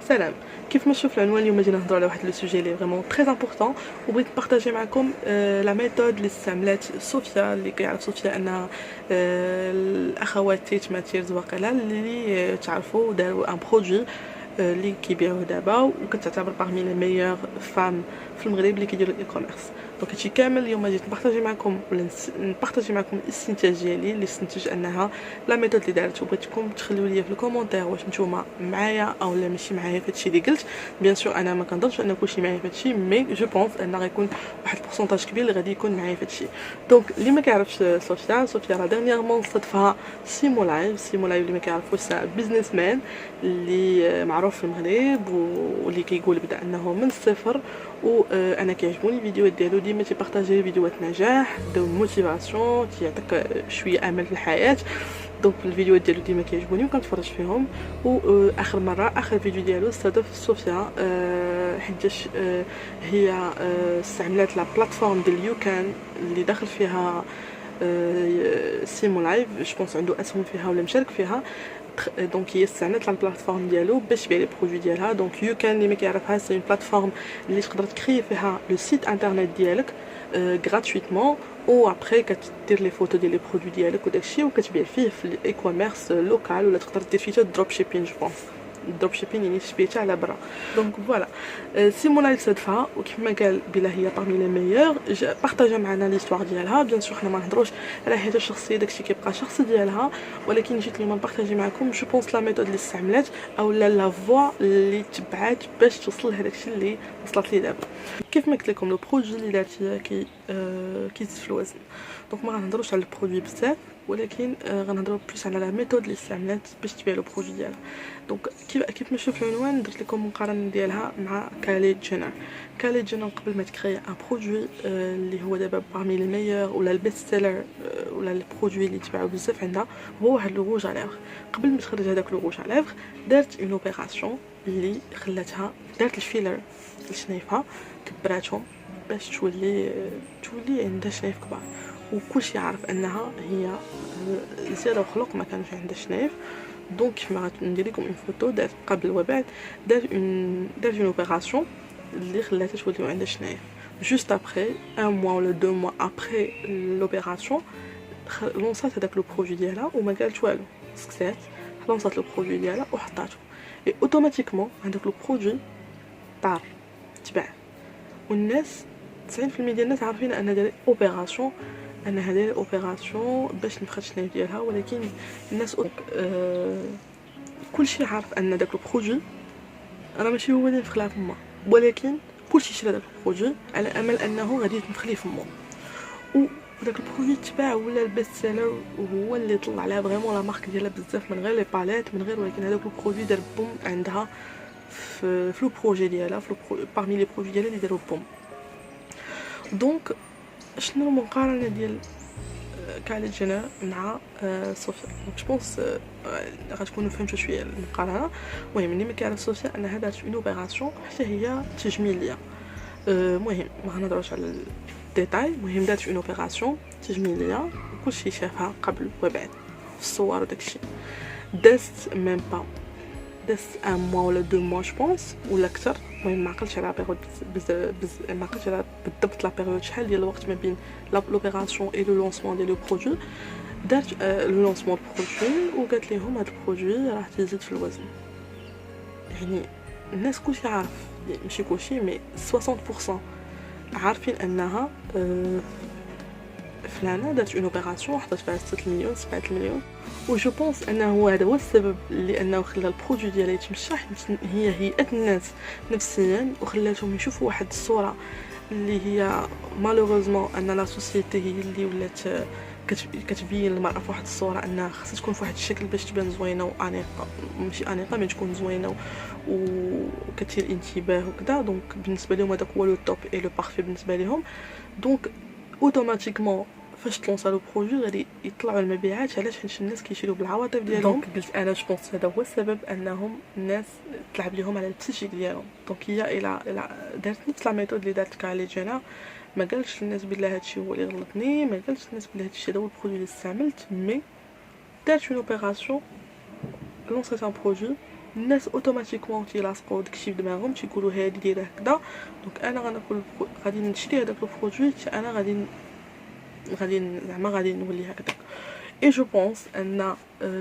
سلام. كيف ما تشوف العنوان اليوم جينا نهضروا على واحد لو سوجي لي فريمون تري امبورطون وبغيت نبارطاجي معكم لا ميثود اللي استعملات صوفيا اللي كيعرف صوفيا انها الاخوات تيت ماتيرز واقيلا اللي تعرفوا داروا ان برودوي اللي كيبيعوه دابا وكتعتبر باغمي لي ميور فام في المغرب اللي كيديروا الاي كوميرس. دونك هادشي كامل اليوم جيت نبارطاجي معكم ولا نبارطاجي معكم الاستنتاج ديالي اللي استنتج انها لا ميثود اللي دارت وبغيتكم تخليو لي في الكومونتير واش نتوما معايا او لا ماشي معايا في هادشي اللي قلت. بيان سور انا ما كنظنش ان كلشي معايا في هادشي مي جو بونس ان غيكون واحد البورسونتاج كبير اللي غادي يكون معايا في هادشي. دونك اللي ما كيعرفش صوفيا راه ديرنييرمون صدفها سيمو لايف اللي ما كيعرفوش بيزنس مان اللي معروف في المغرب واللي كيقول بدا انه من الصفر. وانا كيعجبوني الفيديوهات ديالو ديما تيبارطاجي فيديوهات نجاح دو موتيفاسيون تيعطيك شويه امل في الحياه. دونك الفيديوهات ديالو ديما كيعجبوني وكنتفرج فيهم. اخر فيديو ديالو استضاف صوفيا حيتاش هي استعملت لا بلاتفورم ديال يوكان اللي داخل فيها سيمو لايف جو بونس عنده اسهم فيها ولا مشارك فيها. دونك هي استعملت البلاتفورم ديالو باش تبيع لي برودوي ديالها. دونك يوكان اللي ما كيعرفها سي اون بلاتفورم اللي تقدر تكري فيها لو سيت انترنت ديالك غراتويتمون و ابري كدير لي فوتو ديال لي برودوي ديالك وداكشي وكتبيع فيه في الاي كوميرس لوكال ولا تقدر دير فيه دروب شيبين. جو بونس الدروب شيبين يعني تبيعها على برا. دونك فوالا سيمونا صدفها وكيما قال بلا هي باغمي لي ميور بارطاجا معنا ليستوار ديالها. بيان سور حنا ما نهضروش على حياتها الشخصيه داكشي كيبقى شخصي ديالها ولكن جيت اليوم نبارطاجي معكم جو بونس لا ميثود اللي استعملات او لا فوا اللي تبعات باش توصل لهداكشي اللي وصلت ليه دابا. كيف ما قلت لكم لو برودوي اللي دارت هي كيزيد في الوزن. دونك ما غنهضروش على البرودوي بزاف ولكن غنهضروا بلوس على لا ميثود اللي استعملات باش تبيع لو برودوي ديالها. دونك كيف ما شوف العنوان درت لكم مقارنه ديالها مع كالي جينر. كالي جينر قبل ما تكري ان برودوي اللي هو دابا باغمي لي ميور ولا البيست سيلر ولا البرودوي اللي تباعو بزاف عندها هو واحد لو روج على ليفغ. قبل ما تخرج هذاك لو روج على ليفغ دارت اون اوبيراسيون اللي خلاتها دارت الفيلر لشنايفها كبراتهم باش تولي عندها شنايف كبار. وكلشي عارف انها هي زياده وخلق ما كانش عندها شنايف. دونك كيف ما غندير لكم اون فوتو دارت قبل وبعد دارت اون اوبيراسيون اللي خلاتها تولي عندها شنايف. جوست ابري ان موا ولا دو موا ابري لوبيراسيون لونسات هذاك لو برودوي ديالها وما قالت والو سكتات لونسات لو برودوي ديالها وحطاتو اي اوتوماتيكمون هذاك لو برودوي طار تباع. والناس 90% ديال الناس عارفين ان دايره اوبيراسيون انها دايره اوبيراسيون باش نفخت الشنايف ديالها. ولكن الناس كلشي عارف ان داك البرودوي راه ماشي هو اللي نفخ لها فما ولكن كلشي شرا داك البرودوي على امل انه غادي يتنفخ ليه فمو وداك البرودوي تباع ولا البيست سيلر وهو اللي طلع عليها فريمون لا مارك ديالها بزاف من غير لي باليت من غير. ولكن هذاك البرودوي دار بوم عندها في لو بروجي ديالها parmi لي برودوي ديالها اللي داروا بوم. دونك شنو المقارنه ديال كالي جينر مع صوفيا؟ جو بونس غتكونوا فهمتوا شويه المقارنه. المهم اللي ما كيعرف صوفيا انها دارت اون اوبيراسيون حتى هي تجميليه. المهم ما غنهضروش على الديتاي. المهم دارت اون اوبيراسيون تجميليه وكلشي شافها قبل وبعد في الصور وداكشي. دازت ميم با دازت ان موا ولا دو موا جو بونس ولا اكثر. المهم ما عقلتش على بيريود ما عقلتش على بالضبط لا بيريود شحال ديال الوقت ما بين لوبيراسيون اي لو لونسمون ديال لو برودوي. دارت لو لونسمون برودوي وقالت لهم هذا البرودوي راه تيزيد في الوزن. يعني الناس كلشي عارف ماشي كلشي مي 60% عارفين انها فلانه دارت اون اوبيراسيون حطت فيها 6 مليون 7 مليون. وجو بونس انه هذا هو السبب لانه خلى البرودوي ديالها يتمشى. هي هيئت الناس نفسيا وخلاتهم يشوفوا واحد الصوره اللي هي مالوغوزمون ان لا سوسيتي هي اللي ولات كتبين المراه في واحد الصوره انها خاصها تكون في واحد الشكل باش تبان زوينه وانيقه ماشي انيقه مي تكون زوينه وكثير انتباه وكذا. دونك بالنسبه لهم هذاك هو لو توب اي لو بارفي بالنسبه لهم. دونك اوتوماتيكمون فاش تلونسا لو برودوي غادي يطلعوا المبيعات. علاش؟ حيت الناس كيشريو بالعواطف ديالهم. دونك قلت انا جو بونس هذا هو السبب انهم الناس تلعب لهم على البسيشيك ديالهم. دونك هي الى دارت نفس لا ميثود اللي دارت كالي جينر. ما قالش للناس بلا هادشي هو اللي غلطني ما قالش للناس بلا هادشي هذا هو البرودوي اللي استعملت مي دارت اون اوبيراسيون لونسات ان برودوي الناس اوتوماتيكمون تيلاصقوا داكشي في دماغهم تيقولوا هادي دايره هكذا. دونك انا غنقول غادي نشري هذاك البرودوي انا غادي زعما غادي نولي هكذا. اي جو بونس ان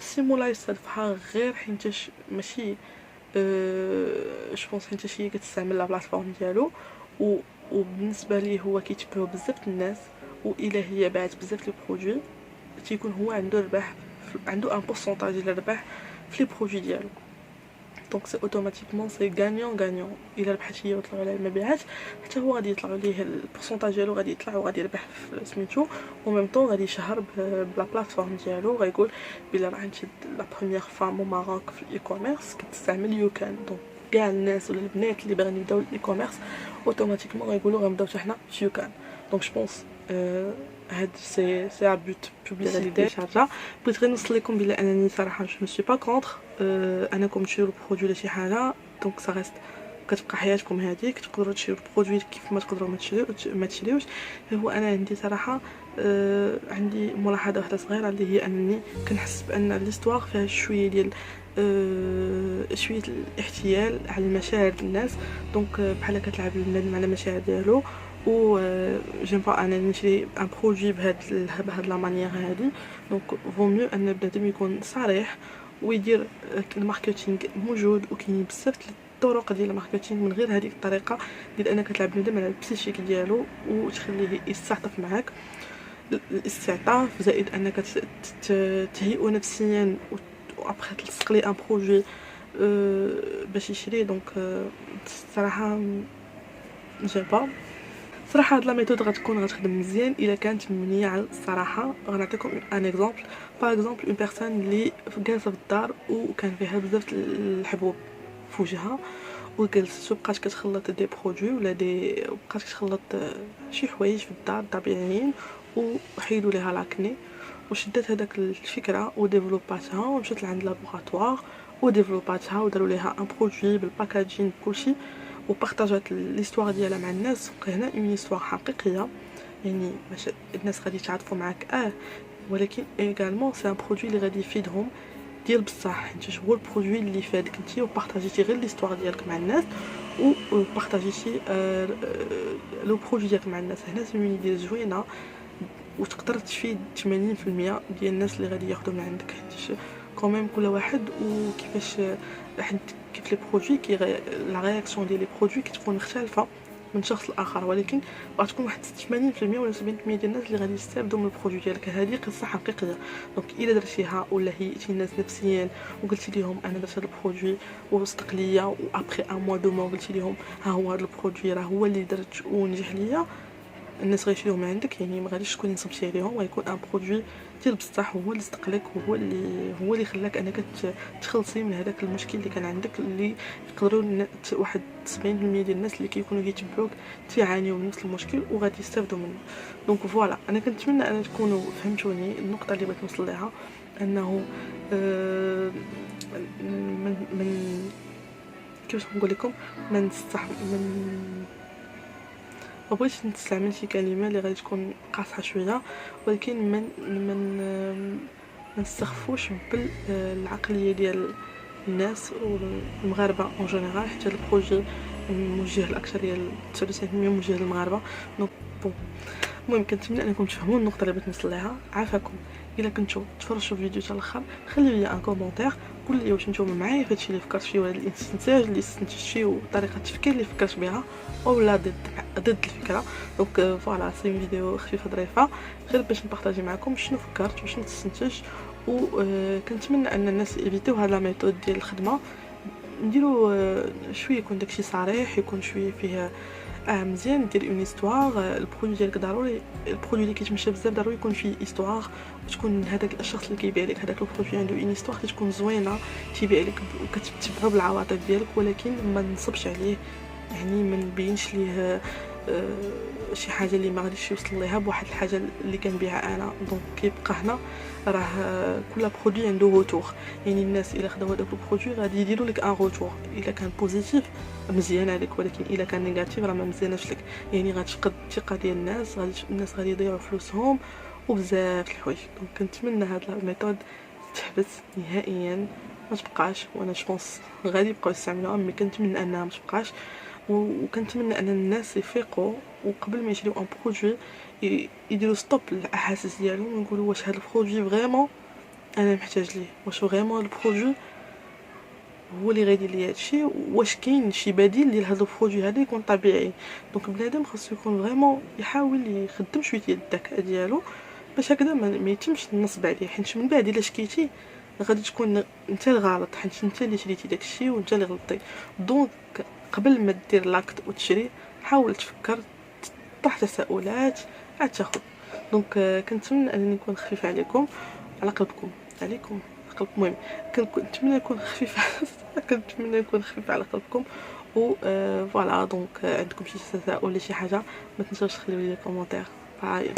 سي مولاي يصادفها غير حيتاش ماشي جو بونس حيتاش هي كتستعمل لا بلاتفورم ديالو وبالنسبه ليه هو كيتبعو بزاف الناس، والا هي باعت بزاف لي برودوي تيكون هو عنده ربح، عنده ان بورسونتاج ديال الربح في لي برودوي ديالو. دونك سي اوتوماتيكمون سي غانيون غانيون. الا ربحت هي وطلعوا على المبيعات حتى هو غادي يطلعوا ليه البورسونتاج ديالو غادي يطلع وغادي يربح في سميتو، و ميم طون غادي يشهر بلا بلاتفورم ديالو، غايقول بلا راه نشد لا بروميير فام او ماروك في الاي كوميرس كتستعمل يوكان. دونك كاع الناس ولا البنات اللي باغيين يبداو الاي كوميرس اوتوماتيكمون غايقولوا غنبداو حتى حنا في يوكان. دونك جو بونس هاد سي ا بوت بوبليسيتي شارجه. بغيت غير نوصل لكم بلا انني صراحه جو سوي با كونتر انكم تشريو البرودوي ولا شي حاجه. دونك سا ريست كتبقى حياتكم هذيك، تقدروا تشريو البرودوي كيف ما تقدروا ما تشريوش. هو انا عندي صراحه عندي ملاحظه واحده صغيره اللي هي انني كنحس بان ليستوار فيها شويه ديال شويه الاحتيال على المشاعر الناس. دونك بحال كتلعب البنادم على المشاعر ديالو، و جيم با انا نشري ان برودوي بهاد لا مانيير هادي. دونك فو ميو ان بنادم يكون صريح ويدير الماركتينغ موجود، وكاين بزاف الطرق ديال الماركتينغ من غير هذيك الطريقه ديال انك تلعب بنادم على البسيشيك ديالو وتخليه يستعطف معاك. الاستعطاف زائد انك تهيئو نفسيا وابخي تلصق ليه ان بروجي باش يشري. دونك صراحه جيم با صراحه هاد لا ميثود غتخدم مزيان الا كانت مبنيه على الصراحه. غنعطيكم ان اكزامبل. باغ اكزومبل اون بيرسون اللي جالسه في الدار وكان فيها بزاف الحبوب في وجهها، وجلست بقات كتخلط دي برودوي ولا بقات كتخلط شي حوايج في الدار طبيعيين وحيدوا ليها لاكني، وشدات هذاك الفكره وديفلوباتها ومشات لعند لابوغاتوار وديفلوباتها وداروا ليها ان برودوي بالباكاجين بكلشي وبارطاجات ليستوار ديالها مع الناس. هنا اون هيستوار حقيقيه، يعني باش الناس غادي يتعاطفوا معاك ولكن ايغالمون سي ان برودوي اللي غادي يفيدهم ديال بصح، حيت هو البرودوي اللي فادك انت وبارطاجيتي غير ليستوار ديالك مع الناس وبارطاجيتي لو برودوي ديالك مع الناس. هنا سي اون ايدي زوينه وتقدر تفيد 80% ديال الناس اللي غادي ياخذوا من عندك، حيت كوميم كل واحد وكيفاش حد كيف لي برودوي لا رياكسيون ديال لي برودوي كتكون مختلفه من شخص لاخر، ولكن غتكون واحد 80% ولا 70% ديال الناس اللي غادي يستافدوا من البرودوي ديالك. هذه قصه حقيقيه. دونك الا درتيها ولا هيئتي الناس نفسيا وقلتي لهم انا درت هذا البرودوي وصدق ليا، وابخي ان موا دو موا قلتي لهم ها هو هذا البرودوي راه هو اللي درت ونجح ليا، الناس غيشريوه من عندك. يعني ما غاديش تكوني نصبتي عليهم، غيكون ان برودوي ديال بصح هو اللي صدق لك، هو اللي خلاك انك تخلصي من هذاك المشكل اللي كان عندك، اللي يقدروا واحد 70% ديال الناس اللي كيكونوا كيتبعوك تيعانيوا من نفس المشكل وغادي يستافدوا منه. دونك فوالا انا كنتمنى ان تكونوا فهمتوني النقطه اللي بغيت نوصل لها، انه من كيفاش نقول لكم من ما بغيتش نستعمل شي كلمه اللي غادي تكون قاصحه شويه، ولكن من نستخفوش بالعقليه ديال الناس والمغاربه اون جينيرال، حتى البروجي موجه الاكثريه 99% موجه للمغاربه. دونك المهم كنتمنى انكم تفهموا النقطه اللي بغيت نوصل لها. عافاكم الا كنتو تفرجوا الفيديو حتى الاخر، خليو لي ان كومونتير قول لي واش نتوما معايا فهادشي اللي فكرت فيه، ولا الاستنتاج اللي استنتجت فيه وطريقه التفكير اللي فكرت بها، اولا ضد الفكره. دونك فوالا سي فيديو خفيفه ظريفه غير باش نبارطاجي معكم شنو فكرت وشنو استنتجت. وكنتمنى ان الناس يفيتيو هاد لا ميثود ديال الخدمه، نديرو شويه يكون داكشي صريح، يكون شويه فيه مزيان دير اون هيستوار. البرودوي ديالك ضروري، البرودوي اللي كيتمشى بزاف ضروري يكون فيه هيستوار، وتكون هذاك الشخص اللي كيبيع لك هذاك البرودوي عنده اون هيستوار تكون زوينه تيبيع لك وكتتبعو بالعواطف ديالك، ولكن ما نصبش عليه، يعني ما نبينش ليه شي حاجه اللي ما غاديش يوصل ليها بواحد الحاجه اللي كنبيعها انا. دونك كيبقى هنا راه كل برودوي عنده روتور، يعني الناس الا خداو هذاك البرودوي غادي يديروا لك ان روتور، الا كان بوزيتيف مزيان عليك، ولكن الا كان نيجاتيف راه ما مزيانش لك، يعني غتفقد الثقه ديال الناس غادي يضيعوا فلوسهم وبزاف الحوايج. دونك كنتمنى هاد الميثود تحبس نهائيا ما تبقاش، وانا جوبونس غادي يبقاو يستعملوها، مي كنتمنى انها ما تبقاش. وكنتمنى ان الناس يفيقوا وقبل ما يشريو ان برودوي يديروا ستوب للاحاسيس ديالهم ويقولوا واش هذا البرودوي فريمون انا محتاج ليه، واش فريمون البرودوي هو اللي غيدير لي هادشي، واش كاين شي بديل ديال هذا البرودوي هذا يكون طبيعي. دونك بنادم خاصو يكون فريمون يحاول يخدم شويه ديال الذكاء ديالو باش هكذا ما يتمش النصب عليه، حيت من بعد الا شكيتي غادي تكون انت الغلط، حيت انت اللي شريتي داكشي وانت اللي غلطتي. دونك قبل ما دير لاكت وتشري حاول تفكر، تطرح تساؤلات عاد تاخذ. دونك كنتمنى انني نكون خفيفه عليكم، على قلبكم، عليكم قلب. المهم كنتمنى نكون خفيفه كنتمنى نكون خفيفه على قلبكم. و فوالا دونك عندكم شي تساؤل ولا شي حاجه ما تنساوش تخليو لي كومونتير. باي.